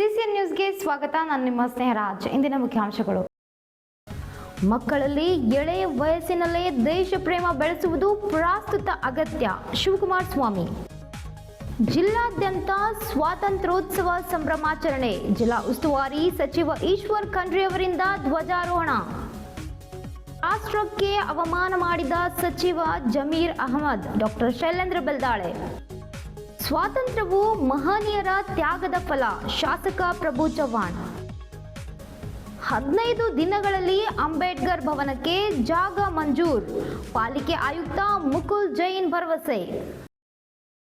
CCN ನ್ಯೂಸ್ಗೆ ಸ್ವಾಗತ. ನಾನು ನಿಮ್ಮ ಸ್ನೇಹರಾಜ್. ಇಂದಿನ ಮುಖ್ಯಾಂಶಗಳು: ಮಕ್ಕಳಲ್ಲಿ ಎಳೆಯ ವಯಸ್ಸಿನಲ್ಲೇ ದೇಶ ಪ್ರೇಮ ಬೆಳೆಸುವುದು ಪ್ರಸ್ತುತ ಅಗತ್ಯ, ಶಿವಕುಮಾರ ಸ್ವಾಮಿ. ಜಿಲ್ಲಾದ್ಯಂತ ಸ್ವಾತಂತ್ರ್ಯೋತ್ಸವ ಸಂಭ್ರಮಾಚರಣೆ, ಜಿಲ್ಲಾ ಉಸ್ತುವಾರಿ ಸಚಿವ ಈಶ್ವರ್ ಖಂಡ್ರೆ ಅವರಿಂದ ಧ್ವಜಾರೋಹಣ. ರಾಷ್ಟ್ರಕ್ಕೆ ಅವಮಾನ ಮಾಡಿದ ಸಚಿವ ಜಮೀರ್ ಅಹಮದ್, ಡಾಕ್ಟರ್ ಶೈಲೇಂದ್ರ ಬೆಲ್ದಾಳೆ. ಸ್ವಾತಂತ್ರ್ಯವು ಮಹನೀಯರ ತ್ಯಾಗದ ಫಲ, ಶಾಸಕ ಪ್ರಭು ಚವ್ಹಾಣ್. 15 ದಿನಗಳಲ್ಲಿ ಅಂಬೇಡ್ಕರ್ ಭವನಕ್ಕೆ ಜಾಗ ಮಂಜೂರು, ಪಾಲಿಕೆ ಆಯುಕ್ತ ಮುಕುಲ್ ಜೈನ್ ಭರವಸೆ.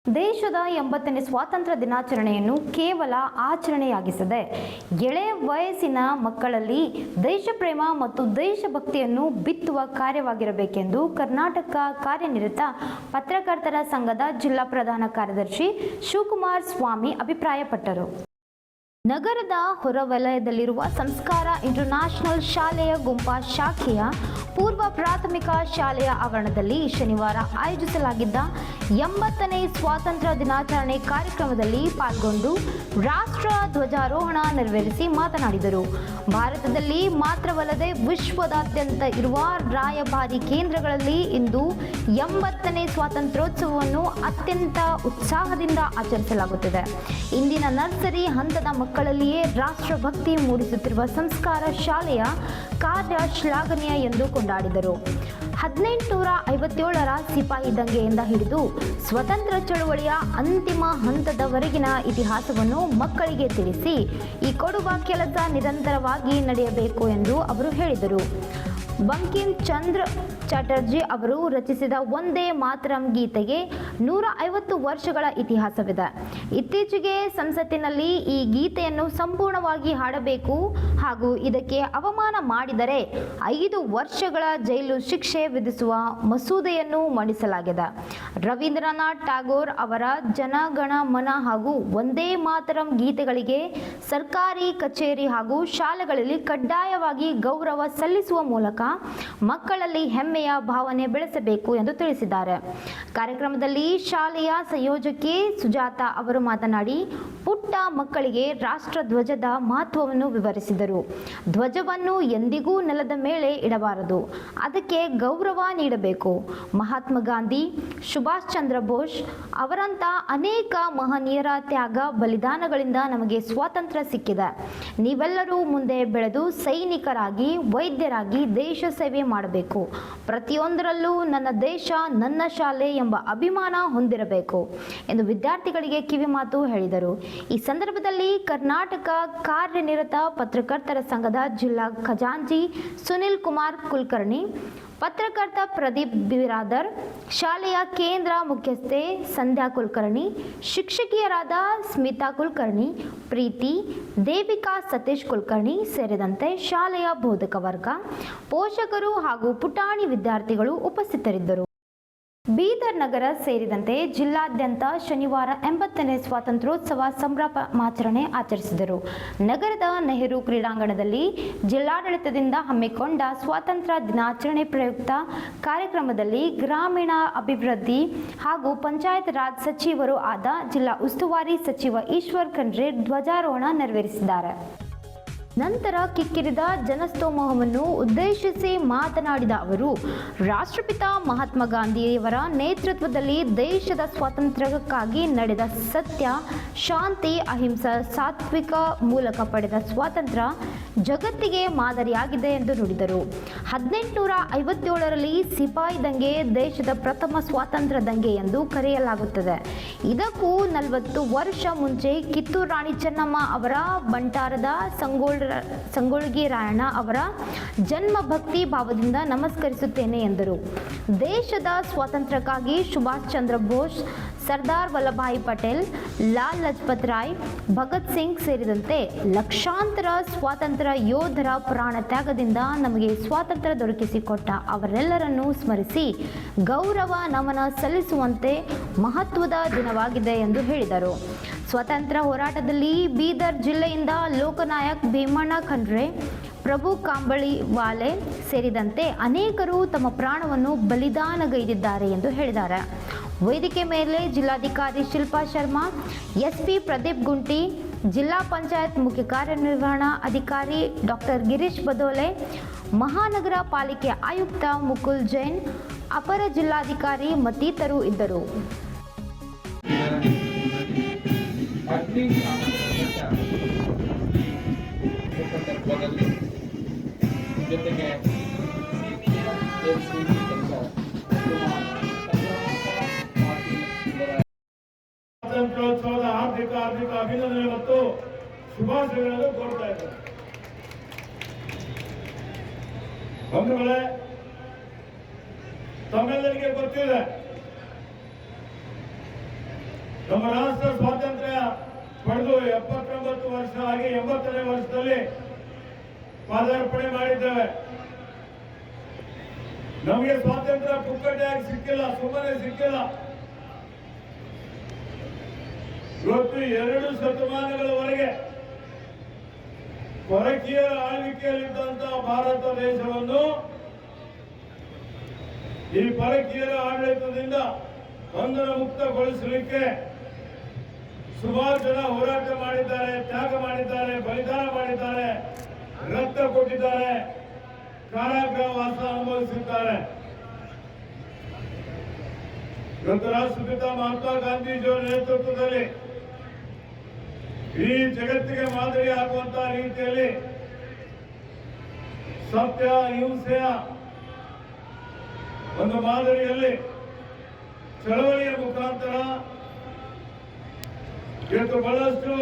ದೇಶದ 80ನೇ ಸ್ವಾತಂತ್ರ್ಯ ದಿನಾಚರಣೆಯನ್ನು ಕೇವಲ ಆಚರಣೆಯಾಗಿಸದೆ ಎಳೆಯ ವಯಸ್ಸಿನ ಮಕ್ಕಳಲ್ಲಿ ದೇಶಪ್ರೇಮ ಮತ್ತು ದೇಶಭಕ್ತಿಯನ್ನು ಬಿತ್ತುವ ಕಾರ್ಯವಾಗಿರಬೇಕೆಂದು ಕರ್ನಾಟಕ ಕಾರ್ಯನಿರತ ಪತ್ರಕರ್ತರ ಸಂಘದ ಜಿಲ್ಲಾ ಪ್ರಧಾನ ಕಾರ್ಯದರ್ಶಿ ಶಿವಕುಮಾರ ಸ್ವಾಮಿ ಅಭಿಪ್ರಾಯಪಟ್ಟರು. ನಗರದ ಹೊರವಲಯದಲ್ಲಿರುವ ಸಂಸ್ಕಾರ ಇಂಟರ್ನ್ಯಾಷನಲ್ ಶಾಲೆಯ ಗುಂಪಾ ಶಾಖೆಯ ಪೂರ್ವ ಪ್ರಾಥಮಿಕ ಶಾಲೆಯ ಆವರಣದಲ್ಲಿ ಶನಿವಾರ ಆಯೋಜಿಸಲಾಗಿದ್ದ 80ನೇ ಸ್ವಾತಂತ್ರ್ಯ ದಿನಾಚರಣೆ ಕಾರ್ಯಕ್ರಮದಲ್ಲಿ ಪಾಲ್ಗೊಂಡು ರಾಷ್ಟ್ರ ಧ್ವಜಾರೋಹಣ ನೆರವೇರಿಸಿ ಮಾತನಾಡಿದರು. ಭಾರತದಲ್ಲಿ ಮಾತ್ರವಲ್ಲದೆ ವಿಶ್ವದಾದ್ಯಂತ ಇರುವ ರಾಯಭಾರಿ ಕೇಂದ್ರಗಳಲ್ಲಿ ಇಂದು 80ನೇ ಸ್ವಾತಂತ್ರ್ಯೋತ್ಸವವನ್ನು ಅತ್ಯಂತ ಉತ್ಸಾಹದಿಂದ ಆಚರಿಸಲಾಗುತ್ತಿದೆ. ಇಂದಿನ ನರ್ಸರಿ ಹಂತದ ಮಕ್ಕಳಲ್ಲಿಯೇ ರಾಷ್ಟ್ರಭಕ್ತಿ ಮೂಡಿಸುತ್ತಿರುವ ಸಂಸ್ಕಾರ ಶಾಲೆಯ ಕಾರ್ಯ ಶ್ಲಾಘನೀಯ ಎಂದು ಕೊಂಡಾಡಿದರು. 1857ರ ಸಿಪಾಯಿ ದಂಗೆಯಿಂದ ಹಿಡಿದು ಸ್ವತಂತ್ರ ಚಳುವಳಿಯ ಅಂತಿಮ ಹಂತದವರೆಗಿನ ಇತಿಹಾಸವನ್ನು ಮಕ್ಕಳಿಗೆ ತಿಳಿಸಿ ಈ ಕೊಡುವ ಕೆಲಸ ನಿರಂತರವಾಗಿ ನಡೆಯಬೇಕು ಎಂದು ಅವರು ಹೇಳಿದರು. ಬಂಕಿಂ ಚಂದ್ರ ಚಟರ್ಜಿ ಅವರು ರಚಿಸಿದ ವಂದೇ ಮಾತರಂ ಗೀತೆಗೆ 150 ವರ್ಷಗಳ ಇತಿಹಾಸವಿದೆ. ಇತ್ತೀಚೆಗೆ ಸಂಸತ್ತಿನಲ್ಲಿ ಈ ಗೀತೆಯನ್ನು ಸಂಪೂರ್ಣವಾಗಿ ಹಾಡಬೇಕು ಹಾಗೂ ಇದಕ್ಕೆ ಅವಮಾನ ಮಾಡಿದರೆ 5 ವರ್ಷಗಳ ಜೈಲು ಶಿಕ್ಷೆ ವಿಧಿಸುವ ಮಸೂದೆಯನ್ನು ಮಂಡಿಸಲಾಗಿದೆ. ರವೀಂದ್ರನಾಥ್ ಟ್ಯಾಗೋರ್ ಅವರ ಜನಗಣ ಮನ ಹಾಗೂ ವಂದೇ ಮಾತರಂ ಗೀತೆಗಳಿಗೆ ಸರ್ಕಾರಿ ಕಚೇರಿ ಹಾಗೂ ಶಾಲೆಗಳಲ್ಲಿ ಕಡ್ಡಾಯವಾಗಿ ಗೌರವ ಸಲ್ಲಿಸುವ ಮೂಲಕ ಮಕ್ಕಳಲ್ಲಿ ಹೆಮ್ಮೆಯ ಭಾವನೆ ಬೆಳೆಸಬೇಕು ಎಂದು ತಿಳಿಸಿದ್ದಾರೆ. ಕಾರ್ಯಕ್ರಮದಲ್ಲಿ ಶಾಲೆಯ ಸಂಯೋಜಕಿ ಸುಜಾತ ಅವರು ಮಾತನಾಡಿ ಪುಟ್ಟ ಮಕ್ಕಳಿಗೆ ರಾಷ್ಟ್ರ ಧ್ವಜದ ಮಹತ್ವವನ್ನು ವಿವರಿಸಿದರು. ಧ್ವಜವನ್ನು ಎಂದಿಗೂ ನೆಲದ ಮೇಲೆ ಇಡಬಾರದು, ಅದಕ್ಕೆ ಗೌರವ ನೀಡಬೇಕು. ಮಹಾತ್ಮ ಗಾಂಧಿ, ಸುಭಾಷ್ ಚಂದ್ರ ಬೋಸ್ ಅವರಂತ ಅನೇಕ ಮಹನೀಯರ ತ್ಯಾಗ ಬಲಿದಾನಗಳಿಂದ ನಮಗೆ ಸ್ವಾತಂತ್ರ್ಯ ಸಿಕ್ಕಿದೆ. ನೀವೆಲ್ಲರೂ ಮುಂದೆ ಬೆಳೆದು ಸೈನಿಕರಾಗಿ, ವೈದ್ಯರಾಗಿ ದೇಶ ಸೇವೆ ಮಾಡಬೇಕು. ಪ್ರತಿಯೊಂದರಲ್ಲೂ ನನ್ನ ದೇಶ, ನನ್ನ ಶಾಲೆ ಎಂಬ ಅಭಿಮಾನ ಹೊಂದಿರಬೇಕು ಎಂದು ವಿದ್ಯಾರ್ಥಿಗಳಿಗೆ ಕಿವಿಮಾತು ಹೇಳಿದರು. ಈ ಸಂದರ್ಭದಲ್ಲಿ ಕರ್ನಾಟಕ ಕಾರ್ಯನಿರತ ಪತ್ರಕರ್ತರ ಸಂಘದ ಜಿಲ್ಲಾ ಖಜಾಂಚಿ ಸುನಿಲ್ ಕುಮಾರ್ ಕುಲಕರ್ಣಿ, ಪತ್ರಕರ್ತ ಪ್ರದೀಪ್ ಬಿರಾದರ್, ಶಾಲೆಯ ಕೇಂದ್ರ ಮುಖ್ಯಸ್ಥೆ ಸಂಧ್ಯಾ ಕುಲಕರ್ಣಿ, ಶಿಕ್ಷಕಿಯರಾದ ಸ್ಮಿತಾ ಕುಲಕರ್ಣಿ, ಪ್ರೀತಿ, ದೇವಿಕಾ ಸತೀಶ್ ಕುಲಕರ್ಣಿ ಸೇರಿದಂತೆ ಶಾಲೆಯ ಬೋಧಕ ವರ್ಗ, ಪೋಷಕರು ಹಾಗೂ ಪುಟಾಣಿ ವಿದ್ಯಾರ್ಥಿಗಳು ಉಪಸ್ಥಿತರಿದ್ದರು. ಬೀದರ್ ನಗರ ಸೇರಿದಂತೆ ಜಿಲ್ಲಾದ್ಯಂತ ಶನಿವಾರ 80ನೇ ಸ್ವಾತಂತ್ರ್ಯೋತ್ಸವ ಸಂಭ್ರಮಾಚರಣೆ ಆಚರಿಸಿದರು. ನಗರದ ನೆಹರು ಕ್ರೀಡಾಂಗಣದಲ್ಲಿ ಜಿಲ್ಲಾಡಳಿತದಿಂದ ಹಮ್ಮಿಕೊಂಡ ಸ್ವಾತಂತ್ರ್ಯ ದಿನಾಚರಣೆ ಪ್ರಯುಕ್ತ ಕಾರ್ಯಕ್ರಮದಲ್ಲಿ ಗ್ರಾಮೀಣ ಅಭಿವೃದ್ಧಿ ಹಾಗೂ ಪಂಚಾಯತ್ ರಾಜ್ ಸಚಿವರು ಆದ ಜಿಲ್ಲಾ ಉಸ್ತುವಾರಿ ಸಚಿವ ಈಶ್ವರ್ ಖಂಡ್ರೆ ಧ್ವಜಾರೋಹಣ ನೆರವೇರಿಸಿದ್ದಾರೆ. ನಂತರ ಕಿಕ್ಕಿರಿದ ಜನಸ್ತೋಮವನ್ನು ಉದ್ದೇಶಿಸಿ ಮಾತನಾಡಿದ ಅವರು, ರಾಷ್ಟ್ರಪಿತ ಮಹಾತ್ಮ ಗಾಂಧಿಯವರ ನೇತೃತ್ವದಲ್ಲಿ ದೇಶದ ಸ್ವಾತಂತ್ರ್ಯಕ್ಕಾಗಿ ನಡೆದ ಸತ್ಯ, ಶಾಂತಿ, ಅಹಿಂಸಾ, ಸಾತ್ವಿಕ ಮೂಲಕ ಪಡೆದ ಸ್ವಾತಂತ್ರ್ಯ ಜಗತ್ತಿಗೆ ಮಾದರಿಯಾಗಿದೆ ಎಂದು ನುಡಿದರು. 1857ರಲ್ಲಿ ಸಿಪಾಯಿ ದಂಗೆ ದೇಶದ ಪ್ರಥಮ ಸ್ವಾತಂತ್ರ್ಯ ದಂಗೆ ಎಂದು ಕರೆಯಲಾಗುತ್ತದೆ. ಇದಕ್ಕೂ 40 ವರ್ಷ ಮುಂಚೆ ಕಿತ್ತೂರು ರಾಣಿ ಚೆನ್ನಮ್ಮ ಅವರ ಬಂಟಾರದ ಸಂಗೊಳ್ಗಿ ರಾಯಣ್ಣ ಅವರ ಜನ್ಮ ಭಕ್ತಿ ಭಾವದಿಂದ ನಮಸ್ಕರಿಸುತ್ತೇನೆ ಎಂದರು. ದೇಶದ ಸ್ವಾತಂತ್ರ್ಯಕ್ಕಾಗಿ ಸುಭಾಷ್ ಚಂದ್ರ ಬೋಸ್, ಸರ್ದಾರ್ ವಲ್ಲಭಾಯಿ ಪಟೇಲ್, ಲಾಲ್ ಲಜಪತ್ ರಾಯ್, ಭಗತ್ ಸಿಂಗ್ ಸೇರಿದಂತೆ ಲಕ್ಷಾಂತರ ಸ್ವಾತಂತ್ರ್ಯ ಯೋಧರ ಪ್ರಾಣ ತ್ಯಾಗದಿಂದ ನಮಗೆ ಸ್ವಾತಂತ್ರ್ಯ ದೊರಕಿಸಿಕೊಟ್ಟ ಅವರೆಲ್ಲರನ್ನೂ ಸ್ಮರಿಸಿ ಗೌರವ ನಮನ ಸಲ್ಲಿಸುವಂತೆ ಮಹತ್ವದ ದಿನವಾಗಿದೆ ಎಂದು ಹೇಳಿದರು. ಸ್ವಾತಂತ್ರ್ಯ ಹೋರಾಟದಲ್ಲಿ ಬೀದರ್ ಜಿಲ್ಲೆಯಿಂದ ಲೋಕನಾಯಕ್ ಭೀಮಣ್ಣ ಖಂಡ್ರೆ, ಪ್ರಭು ಕಾಂಬಳಿವಾಲೆ ಸೇರಿದಂತೆ ಅನೇಕರು ತಮ್ಮ ಪ್ರಾಣವನ್ನು ಬಲಿದಾನಗೈದಿದ್ದಾರೆ ಎಂದು ಹೇಳಿದ್ದಾರೆ. ವೇದಿಕೆ ಮೇಲೆ ಜಿಲ್ಲಾಧಿಕಾರಿ ಶಿಲ್ಪಾ ಶರ್ಮಾ, ಎಸ್ಪಿ ಪ್ರದೀಪ್ ಗುಂಟಿ, ಜಿಲ್ಲಾ ಪಂಚಾಯತ್ ಮುಖ್ಯ ಕಾರ್ಯನಿರ್ವಹಣಾ ಅಧಿಕಾರಿ ಡಾಕ್ಟರ್ ಗಿರೀಶ್ ಬದೋಲೆ, ಮಹಾನಗರ ಪಾಲಿಕೆ ಆಯುಕ್ತ ಮುಕುಲ್ ಜೈನ್, ಅಪರ ಜಿಲ್ಲಾಧಿಕಾರಿ ಮತ್ತಿತರರು ಇದ್ದರು. ಸ್ವಾತಂತ್ರ್ಯೋತ್ಸವದ ಹಾರ್ದಿಕ ಅಭಿನಂದನೆ ಮತ್ತು ಶುಭಾಶಯಗಳನ್ನು ಕೋರ್ತಾ ಇದ್ದಾರೆ. ಬಂಧುಗಳೇ, ತಮ್ಮೆಲ್ಲರಿಗೆ ಗೊತ್ತಿದೆ, ನಮ್ಮ ರಾಷ್ಟ್ರ ಸ್ವಾತಂತ್ರ್ಯ ಪಡೆದು 79 ವರ್ಷ ಆಗಿ 80ನೇ ವರ್ಷದಲ್ಲಿ ಪಾದಾರ್ಪಣೆ ಮಾಡಿದ್ದೇವೆ. ನಮಗೆ ಸ್ವಾತಂತ್ರ್ಯ ಪುಕ್ಕಟೆಯಾಗಿ ಸಿಕ್ಕಿಲ್ಲ, ಸುಮ್ಮನೆ ಸಿಕ್ಕಿಲ್ಲ. ಇವತ್ತು 2 ಶತಮಾನಗಳವರೆಗೆ ಪರಕೀಯರ ಆಳ್ವಿಕೆಯಲ್ಲಿದ್ದಂತಹ ಭಾರತ ದೇಶವನ್ನು ಈ ಪರಕೀಯರ ಆಡಳಿತದಿಂದ ಬಂಧನ ಮುಕ್ತಗೊಳಿಸಲಿಕ್ಕೆ ಸುಮಾರು ಜನ ಹೋರಾಟ ಮಾಡಿದ್ದಾರೆ, ತ್ಯಾಗ ಮಾಡಿದ್ದಾರೆ, ಬಲಿದಾನ ಮಾಡಿದ್ದಾರೆ, ರಕ್ತ ಕೊಟ್ಟಿದ್ದಾರೆ, ಕಾರಾಗೃಹವಾಸ ಅನುಭವಿಸಿದ್ದಾರೆ. ಇವತ್ತು ರಾಷ್ಟ್ರಪಿತ ಮಹಾತ್ಮ ಗಾಂಧೀಜಿಯವರ ನೇತೃತ್ವದಲ್ಲಿ ಈ ಜಗತ್ತಿಗೆ ಮಾದರಿ ಆಗುವಂತಹ ರೀತಿಯಲ್ಲಿ ಸತ್ಯ ಅಹಿಂಸೆಯ ಒಂದು ಮಾದರಿಯಲ್ಲಿ ಚಳವಳಿಯ ಮುಖಾಂತರ ಇವತ್ತು ಬಹಳಷ್ಟು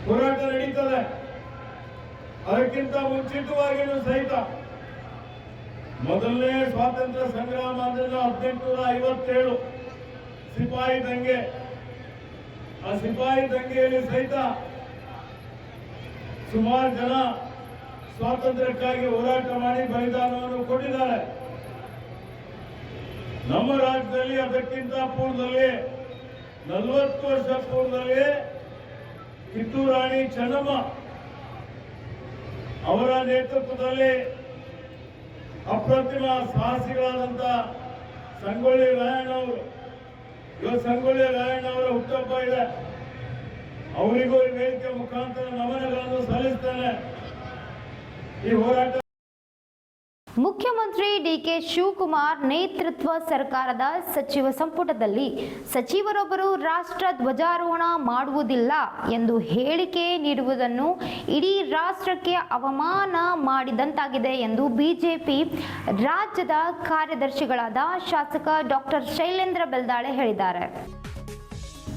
ಹೋರಾಟ ನಡೀತದೆ. ಅದಕ್ಕಿಂತ ಮುಂಚಿತವಾಗಿಯೂ ಸಹಿತ ಮೊದಲನೇ ಸ್ವಾತಂತ್ರ್ಯ ಸಂಗ್ರಾಮ ಅಂದ್ರೆ 1857 ಸಿಪಾಯಿ ದಂಗೆ. ಆ ಸಿಪಾಯಿ ದಂಗೆಯಲ್ಲಿ ಸಹಿತ ಸುಮಾರು ಜನ ಸ್ವಾತಂತ್ರ್ಯಕ್ಕಾಗಿ ಹೋರಾಟ ಮಾಡಿ ಬಲಿದಾನವನ್ನು ಕೊಟ್ಟಿದ್ದಾರೆ. ನಮ್ಮ ರಾಜ್ಯದಲ್ಲಿ ಅದಕ್ಕಿಂತ ಪೂರ್ವದಲ್ಲಿ 40 ವರ್ಷ ಪೂರ್ವದಲ್ಲಿ ಕಿತ್ತೂರು ರಾಣಿ ಚೆನ್ನಮ್ಮ ಅವರ ನೇತೃತ್ವದಲ್ಲಿ ಅಪ್ರತಿಮ ಸಾಹಸಿಗಳಾದಂತ ಸಂಗೊಳ್ಳಿ ರಾಯಣ್ಣವರು, ಇವತ್ತು ಸಂಗೊಳ್ಳಿ ರಾಯಣ್ಣವರ ಹುಟ್ಟುಹಬ್ಬ ಇದೆ. ಅವರಿಗೂ ಈ ವೇದಿಕೆ ಮುಖಾಂತರ ನಮನಗಳನ್ನು ಸಲ್ಲಿಸ್ತೇನೆ. ಈ ಹೋರಾಟ ಮುಖ್ಯಮಂತ್ರಿ ಡಿಕೆ ಶಿವಕುಮಾರ್ ನೇತೃತ್ವ ಸರ್ಕಾರದ ಸಚಿವ ಸಂಪುಟದಲ್ಲಿ ಸಚಿವರೊಬ್ಬರು ರಾಷ್ಟ್ರ ಧ್ವಜಾರೋಹಣ ಮಾಡುವುದಿಲ್ಲ ಎಂದು ಹೇಳಿಕೆ ನೀಡುವುದನ್ನು ಇಡೀ ರಾಷ್ಟ್ರಕ್ಕೆ ಅವಮಾನ ಮಾಡಿದಂತಾಗಿದೆ ಎಂದು ಬಿಜೆಪಿ ರಾಜ್ಯದ ಕಾರ್ಯದರ್ಶಿಗಳಾದ ಶಾಸಕ ಡಾಕ್ಟರ್ ಶೈಲೇಂದ್ರ ಬೆಲ್ದಾಳೆ ಹೇಳಿದ್ದಾರೆ.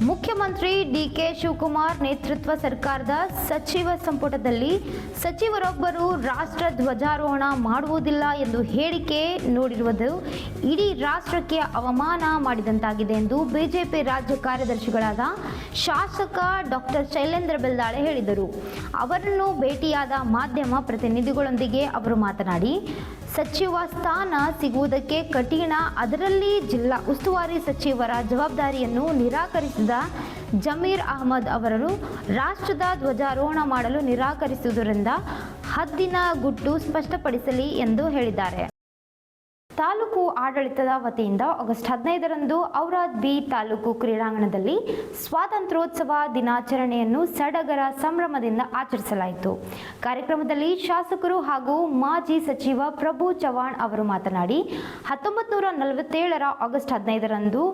ಮುಖ್ಯಮಂತ್ರಿ ಡಿಕೆ ಶಿವಕುಮಾರ್ ನೇತೃತ್ವ ಸರ್ಕಾರದ ಸಚಿವ ಸಂಪುಟದಲ್ಲಿ ಸಚಿವರೊಬ್ಬರು ರಾಷ್ಟ್ರ ಧ್ವಜಾರೋಹಣ ಮಾಡುವುದಿಲ್ಲ ಎಂದು ಹೇಳಿಕೆ ನೀಡಿರುವುದು ಇಡೀ ರಾಷ್ಟ್ರಕ್ಕೆ ಅವಮಾನ ಮಾಡಿದಂತಾಗಿದೆ ಎಂದು ಬಿಜೆಪಿ ರಾಜ್ಯ ಕಾರ್ಯದರ್ಶಿಗಳಾದ ಶಾಸಕ ಡಾಕ್ಟರ್ ಶೈಲೇಂದ್ರ ಬೆಲ್ದಾಳೆ ಹೇಳಿದರು. ಅವರನ್ನು ಭೇಟಿಯಾದ ಮಾಧ್ಯಮ ಪ್ರತಿನಿಧಿಗಳೊಂದಿಗೆ ಅವರು ಮಾತನಾಡಿ, ಸಚಿವ ಸ್ಥಾನ ಸಿಗುವುದಕ್ಕೆ ಕಠಿಣ, ಅದರಲ್ಲಿ ಜಿಲ್ಲಾ ಉಸ್ತುವಾರಿ ಸಚಿವರ ಜವಾಬ್ದಾರಿಯನ್ನು ನಿರಾಕರಿಸಿದ ಜಮೀರ್ ಅಹಮದ್ ಅವರು ರಾಷ್ಟ್ರದ ಧ್ವಜಾರೋಹಣ ಮಾಡಲು ನಿರಾಕರಿಸುವುದರಿಂದ ಹದ್ದಿನ ಗುಟ್ಟು ಸ್ಪಷ್ಟಪಡಿಸಲಿ ಎಂದು ಹೇಳಿದ್ದಾರೆ. ತಾಲೂಕು ಆಡಳಿತದ ವತಿಯಿಂದ ಆಗಸ್ಟ್ 15ರಂದು ಔರಾದ್ ಬಿ ತಾಲೂಕು ಕ್ರೀಡಾಂಗಣದಲ್ಲಿ ಸ್ವಾತಂತ್ರ್ಯೋತ್ಸವ ದಿನಾಚರಣೆಯನ್ನು ಸಡಗರ ಸಂಭ್ರಮದಿಂದ ಆಚರಿಸಲಾಯಿತು. ಕಾರ್ಯಕ್ರಮದಲ್ಲಿ ಶಾಸಕರು ಹಾಗೂ ಮಾಜಿ ಸಚಿವ ಪ್ರಭು ಚವ್ಹಾಣ್ ಅವರು ಮಾತನಾಡಿ, 1947ರ ಆಗಸ್ಟ್ 15ರಂದು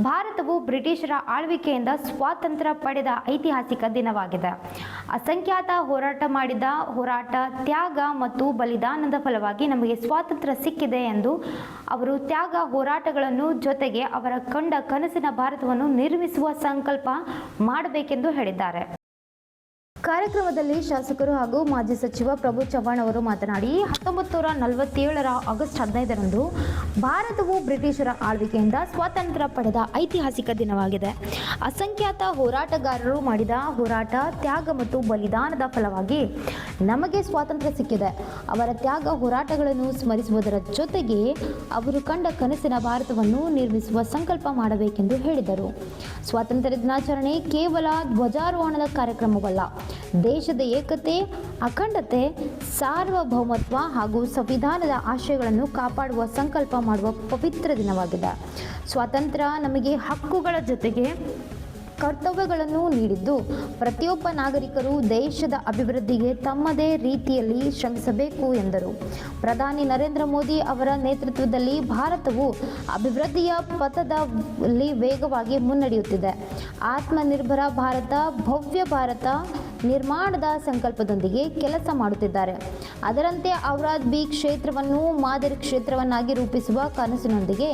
ಭಾರತವು ಬ್ರಿಟಿಷರ ಆಳ್ವಿಕೆಯಿಂದ ಸ್ವಾತಂತ್ರ್ಯ ಪಡೆದ ಐತಿಹಾಸಿಕ ದಿನವಾಗಿದೆ. ಅಸಂಖ್ಯಾತ ಹೋರಾಟ, ತ್ಯಾಗ ಮತ್ತು ಬಲಿದಾನದ ಫಲವಾಗಿ ನಮಗೆ ಸ್ವಾತಂತ್ರ್ಯ ಸಿಕ್ಕಿದೆ ಎಂದು ಅವರು ತ್ಯಾಗ ಹೋರಾಟಗಳನ್ನು ಜೊತೆಗೆ ಅವರ ಕಂಡ ಕನಸಿನ ಭಾರತವನ್ನು ನಿರ್ಮಿಸುವ ಸಂಕಲ್ಪ ಮಾಡಬೇಕೆಂದು ಹೇಳಿದ್ದಾರೆ. ಕಾರ್ಯಕ್ರಮದಲ್ಲಿ ಶಾಸಕರು ಹಾಗೂ ಮಾಜಿ ಸಚಿವ ಪ್ರಭು ಚವ್ಹಾಣ್ ಅವರು ಮಾತನಾಡಿ, 1947ರ ಆಗಸ್ಟ್ 15ರಂದು ಭಾರತವು ಬ್ರಿಟಿಷರ ಆಳ್ವಿಕೆಯಿಂದ ಸ್ವಾತಂತ್ರ್ಯ ಪಡೆದ ಐತಿಹಾಸಿಕ ದಿನವಾಗಿದೆ. ಅಸಂಖ್ಯಾತ ಹೋರಾಟಗಾರರು ಮಾಡಿದ ಹೋರಾಟ, ತ್ಯಾಗ ಮತ್ತು ಬಲಿದಾನದ ಫಲವಾಗಿ ನಮಗೆ ಸ್ವಾತಂತ್ರ್ಯ ಸಿಕ್ಕಿದೆ. ಅವರ ತ್ಯಾಗ ಹೋರಾಟಗಳನ್ನು ಸ್ಮರಿಸುವುದರ ಜೊತೆಗೆ ಅವರು ಕಂಡ ಕನಸಿನ ಭಾರತವನ್ನು ನಿರ್ಮಿಸುವ ಸಂಕಲ್ಪ ಮಾಡಬೇಕೆಂದು ಹೇಳಿದರು. ಸ್ವಾತಂತ್ರ್ಯ ದಿನಾಚರಣೆ ಕೇವಲ ಧ್ವಜಾರೋಹಣದ ಕಾರ್ಯಕ್ರಮವಲ್ಲ, ದೇಶದ ಏಕತೆ, ಅಖಂಡತೆ, ಸಾರ್ವಭೌಮತ್ವ ಹಾಗೂ ಸಂವಿಧಾನದ ಆಶಯಗಳನ್ನು ಕಾಪಾಡುವ ಸಂಕಲ್ಪ ಮಾಡುವ ಪವಿತ್ರ ದಿನವಾಗಿದೆ. ಸ್ವಾತಂತ್ರ್ಯ ನಮಗೆ ಹಕ್ಕುಗಳ ಜೊತೆಗೆ ಕರ್ತವ್ಯಗಳನ್ನು ನೀಡಿದ್ದು, ಪ್ರತಿಯೊಬ್ಬ ನಾಗರಿಕರು ದೇಶದ ಅಭಿವೃದ್ಧಿಗೆ ತಮ್ಮದೇ ರೀತಿಯಲ್ಲಿ ಶ್ರಮಿಸಬೇಕು ಎಂದರು. ಪ್ರಧಾನಿ ನರೇಂದ್ರ ಮೋದಿ ಅವರ ನೇತೃತ್ವದಲ್ಲಿ ಭಾರತವು ಅಭಿವೃದ್ಧಿಯ ಪಥದಲ್ಲಿ ವೇಗವಾಗಿ ಮುನ್ನಡೆಯುತ್ತಿದೆ. ಆತ್ಮನಿರ್ಭರ ಭಾರತ, ಭವ್ಯ ಭಾರತ ನಿರ್ಮಾಣದ ಸಂಕಲ್ಪದೊಂದಿಗೆ ಕೆಲಸ ಮಾಡುತ್ತಿದ್ದಾರೆ. ಅದರಂತೆ ಔರಾದ್ ಬಿ ಕ್ಷೇತ್ರವನ್ನು ಮಾದರಿ ಕ್ಷೇತ್ರವನ್ನಾಗಿ ರೂಪಿಸುವ ಕನಸಿನೊಂದಿಗೆ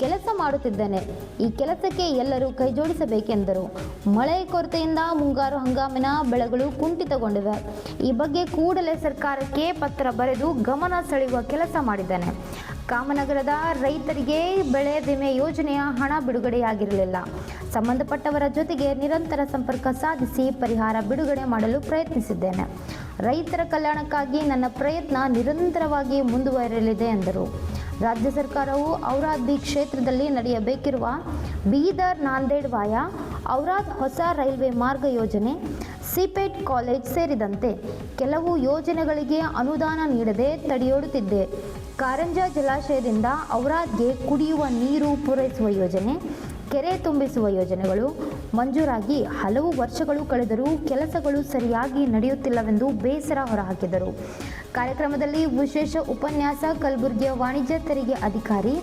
ಕೆಲಸ ಮಾಡುತ್ತಿದ್ದೇನೆ. ಈ ಕೆಲಸಕ್ಕೆ ಎಲ್ಲರೂ ಕೈಜೋಡಿಸಬೇಕೆಂದರು. ಮಳೆ ಕೊರತೆಯಿಂದ ಮುಂಗಾರು ಹಂಗಾಮಿನ ಬೆಳೆಗಳು ಕುಂಠಿತಗೊಂಡಿವೆ. ಈ ಬಗ್ಗೆ ಕೂಡಲೇ ಸರ್ಕಾರಕ್ಕೆ ಪತ್ರ ಬರೆದು ಗಮನ ಸೆಳೆಯುವ ಕೆಲಸ ಮಾಡಿದ್ದೇನೆ. ಕಾಮನಗರದ ರೈತರಿಗೆ ಬೆಳೆ ವಿಮೆ ಯೋಜನೆಯ ಹಣ ಬಿಡುಗಡೆಯಾಗಿರಲಿಲ್ಲ. ಸಂಬಂಧಪಟ್ಟವರ ಜೊತೆಗೆ ನಿರಂತರ ಸಂಪರ್ಕ ಸಾಧಿಸಿ ಪರಿಹಾರ ಬಿಡುಗಡೆ ಮಾಡಲು ಪ್ರಯತ್ನಿಸಿದ್ದೇನೆ. ರೈತರ ಕಲ್ಯಾಣಕ್ಕಾಗಿ ನನ್ನ ಪ್ರಯತ್ನ ನಿರಂತರವಾಗಿ ಮುಂದುವರೆಯಲಿದೆ ಎಂದರು. ರಾಜ್ಯ ಸರ್ಕಾರವು ಔರಾದ್ ಬಿ ಕ್ಷೇತ್ರದಲ್ಲಿ ನಡೆಯಬೇಕಿರುವ ಬೀದರ್ ನಾಂದೇಡ್ ವಾಯಾ ಔರಾದ್ ಹೊಸ ರೈಲ್ವೆ ಮಾರ್ಗ ಯೋಜನೆ, ಸಿಪೆಟ್ ಕಾಲೇಜ್ ಸೇರಿದಂತೆ ಕೆಲವು ಯೋಜನೆಗಳಿಗೆ ಅನುದಾನ ನೀಡದೆ ತಡೆಯೊಡ್ಡುತ್ತಿದೆ. ಕಾರಂಜಾ ಜಲಾಶಯದಿಂದ ಔರಾದ್ಗೆ ಕುಡಿಯುವ ನೀರು ಪೂರೈಸುವ ಯೋಜನೆ, ಕೆರೆ ತುಂಬಿಸುವ ಯೋಜನೆಗಳು ಮಂಜೂರಾಗಿ ಹಲವು ವರ್ಷಗಳು ಕಳೆದರೂ ಕೆಲಸಗಳು ಸರಿಯಾಗಿ ನಡೆಯುತ್ತಿಲ್ಲವೆಂದು ಬೇಸರ ಹೊರಹಾಕಿದರು. ಕಾರ್ಯಕ್ರಮದಲ್ಲಿ ವಿಶೇಷ ಉಪನ್ಯಾಸ ಕಲಬುರಗಿಯ ವಾಣಿಜ್ಯ ತೆರಿಗೆ ಅಧಿಕಾರಿ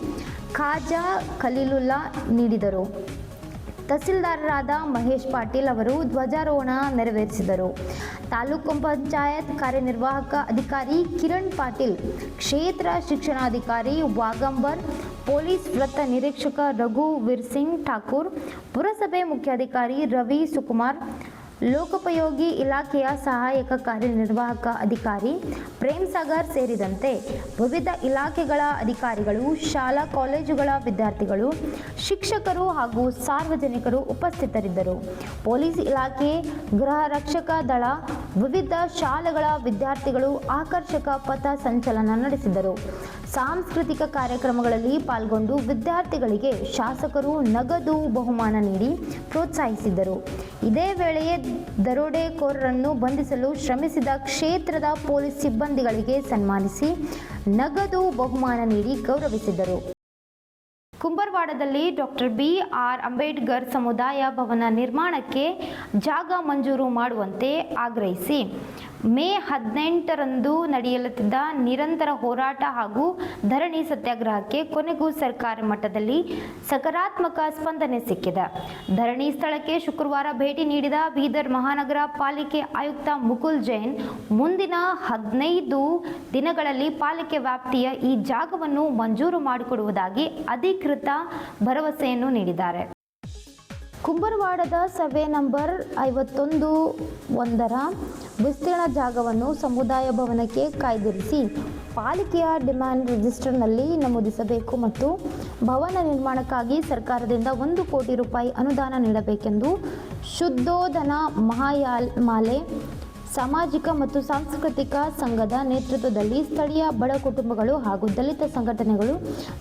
ಖಾಜಾ ಖಲೀಲುಲ್ಲಾ ನೀಡಿದರು. ತಹಸೀಲ್ದಾರರಾದ ಮಹೇಶ್ ಪಾಟೀಲ್ ಅವರು ಧ್ವಜಾರೋಹಣ ನೆರವೇರಿಸಿದರು. ತಾಲೂಕು ಪಂಚಾಯತ್ ಕಾರ್ಯನಿರ್ವಾಹಕ ಅಧಿಕಾರಿ ಕಿರಣ್ ಪಾಟೀಲ್, ಕ್ಷೇತ್ರ ಶಿಕ್ಷಣಾಧಿಕಾರಿ ವಾಗಂಬರ್, ಪೊಲೀಸ್ ವೃತ್ತ ನಿರೀಕ್ಷಕ ರಘುವೀರ್ ಸಿಂಗ್ ಠಾಕೂರ್, ಪುರಸಭೆ ಮುಖ್ಯಾಧಿಕಾರಿ ರವಿ ಸುಕುಮಾರ್, ಲೋಕೋಪಯೋಗಿ ಇಲಾಖೆಯ ಸಹಾಯಕ ಕಾರ್ಯನಿರ್ವಾಹಕ ಅಧಿಕಾರಿ ಪ್ರೇಮ್ ಸಾಗರ್ ಸೇರಿದಂತೆ ವಿವಿಧ ಇಲಾಖೆಗಳ ಅಧಿಕಾರಿಗಳು, ಶಾಲಾ ಕಾಲೇಜುಗಳ ವಿದ್ಯಾರ್ಥಿಗಳು, ಶಿಕ್ಷಕರು ಹಾಗೂ ಸಾರ್ವಜನಿಕರು ಉಪಸ್ಥಿತರಿದ್ದರು. ಪೊಲೀಸ್ ಇಲಾಖೆ, ಗೃಹ ರಕ್ಷಕ ದಳ, ವಿವಿಧ ಶಾಲೆಗಳ ವಿದ್ಯಾರ್ಥಿಗಳು ಆಕರ್ಷಕ ಪಥ ಸಂಚಲನ ನಡೆಸಿದರು. ಸಾಂಸ್ಕೃತಿಕ ಕಾರ್ಯಕ್ರಮಗಳಲ್ಲಿ ಪಾಲ್ಗೊಂಡು ವಿದ್ಯಾರ್ಥಿಗಳಿಗೆ ಶಾಸಕರು ನಗದು ಬಹುಮಾನ ನೀಡಿ ಪ್ರೋತ್ಸಾಹಿಸಿದರು. ಇದೇ ವೇಳೆಯೇ ದರೋಡೆಕೋರರನ್ನು ಬಂಧಿಸಲು ಶ್ರಮಿಸಿದ ಕ್ಷೇತ್ರದ ಪೊಲೀಸ್ ಸಿಬ್ಬಂದಿಗಳಿಗೆ ಸನ್ಮಾನಿಸಿ ನಗದು ಬಹುಮಾನ ನೀಡಿ ಗೌರವಿಸಿದರು. ಕುಂಬರವಾಡದಲ್ಲಿ ಡಾಕ್ಟರ್ ಬಿ.ಆರ್. ಅಂಬೇಡ್ಕರ್ ಸಮುದಾಯ ಭವನ ನಿರ್ಮಾಣಕ್ಕೆ ಜಾಗ ಮಂಜೂರು ಮಾಡುವಂತೆ ಆಗ್ರಹಿಸಿ ಮೇ 18ರಂದು ನಡೆಯಲಿದ್ದ ನಿರಂತರ ಹೋರಾಟ ಹಾಗೂ ಧರಣಿ ಸತ್ಯಾಗ್ರಹಕ್ಕೆ ಕೊನೆಗೂ ಸರ್ಕಾರಿ ಮಟ್ಟದಲ್ಲಿ ಸಕಾರಾತ್ಮಕ ಸ್ಪಂದನೆ ಸಿಕ್ಕಿದೆ. ಧರಣಿ ಸ್ಥಳಕ್ಕೆ ಶುಕ್ರವಾರ ಭೇಟಿ ನೀಡಿದ ಬೀದರ್ ಮಹಾನಗರ ಪಾಲಿಕೆ ಆಯುಕ್ತ ಮುಕುಲ್ ಜೈನ್, ಮುಂದಿನ 15 ದಿನಗಳಲ್ಲಿ ಪಾಲಿಕೆ ವ್ಯಾಪ್ತಿಯ ಈ ಜಾಗವನ್ನು ಮಂಜೂರು ಮಾಡಿಕೊಡುವುದಾಗಿ ಅಧಿಕೃತ ಭರವಸೆಯನ್ನು ನೀಡಿದ್ದಾರೆ. ಕುಂಬರವಾಡದ ಸರ್ವೆ ನಂಬರ್ 51ರ ವಿಸ್ತೀರ್ಣ ಜಾಗವನ್ನು ಸಮುದಾಯ ಭವನಕ್ಕೆ ಕಾಯ್ದಿರಿಸಿ ಪಾಲಿಕೆಯ ಡಿಮ್ಯಾಂಡ್ ರಿಜಿಸ್ಟರ್ನಲ್ಲಿ ನಮೂದಿಸಬೇಕು ಮತ್ತು ಭವನ ನಿರ್ಮಾಣಕ್ಕಾಗಿ ಸರ್ಕಾರದಿಂದ 1 ಕೋಟಿ ರೂಪಾಯಿ ಅನುದಾನ ನೀಡಬೇಕೆಂದು ಶುದ್ಧೋಧನ ಮಹಾಮಾಲೆ ಸಾಮಾಜಿಕ ಮತ್ತು ಸಾಂಸ್ಕೃತಿಕ ಸಂಘದ ನೇತೃತ್ವದಲ್ಲಿ ಸ್ಥಳೀಯ ಬಡ ಕುಟುಂಬಗಳು ಹಾಗೂ ದಲಿತ ಸಂಘಟನೆಗಳು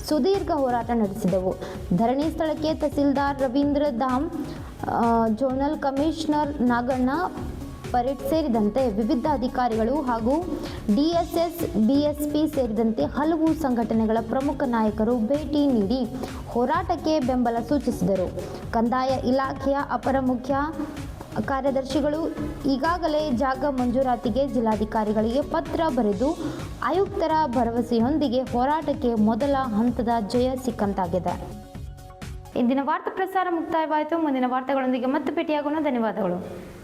ಸುದೀರ್ಘ ಹೋರಾಟ ನಡೆಸಿದವು. ಧರಣಿ ಸ್ಥಳಕ್ಕೆ ತಹಸೀಲ್ದಾರ್ ರವೀಂದ್ರ ಧಾಮ್, ಝೋನಲ್ ಕಮಿಷನರ್ ನಾಗಣ್ಣ ಪರೇಡ್ ಸೇರಿದಂತೆ ವಿವಿಧ ಅಧಿಕಾರಿಗಳು ಹಾಗೂ ಡಿಎಸ್ಎಸ್, ಬಿಎಸ್ಪಿ ಸೇರಿದಂತೆ ಹಲವು ಸಂಘಟನೆಗಳ ಪ್ರಮುಖ ನಾಯಕರು ಭೇಟಿ ನೀಡಿ ಹೋರಾಟಕ್ಕೆ ಬೆಂಬಲ ಸೂಚಿಸಿದರು. ಕಂದಾಯ ಇಲಾಖೆಯ ಅಪರ ಮುಖ್ಯ ಕಾರ್ಯದರ್ಶಿಗಳು ಈಗಾಗಲೇ ಜಾಗ ಮಂಜೂರಾತಿಗೆ ಜಿಲ್ಲಾಧಿಕಾರಿಗಳಿಗೆ ಪತ್ರ ಬರೆದು ಆಯುಕ್ತರ ಭರವಸೆಯೊಂದಿಗೆ ಹೋರಾಟಕ್ಕೆ ಮೊದಲ ಹಂತದ ಜಯ ಸಿಕ್ಕಂತಾಗಿದೆ. ಇಂದಿನ ವಾರ್ತಾ ಪ್ರಸಾರ ಮುಕ್ತಾಯವಾಯಿತು. ಮುಂದಿನ ವಾರ್ತೆಗಳೊಂದಿಗೆ ಮತ್ತೆ ಭೇಟಿಯಾಗೋಣ. ಧನ್ಯವಾದಗಳು.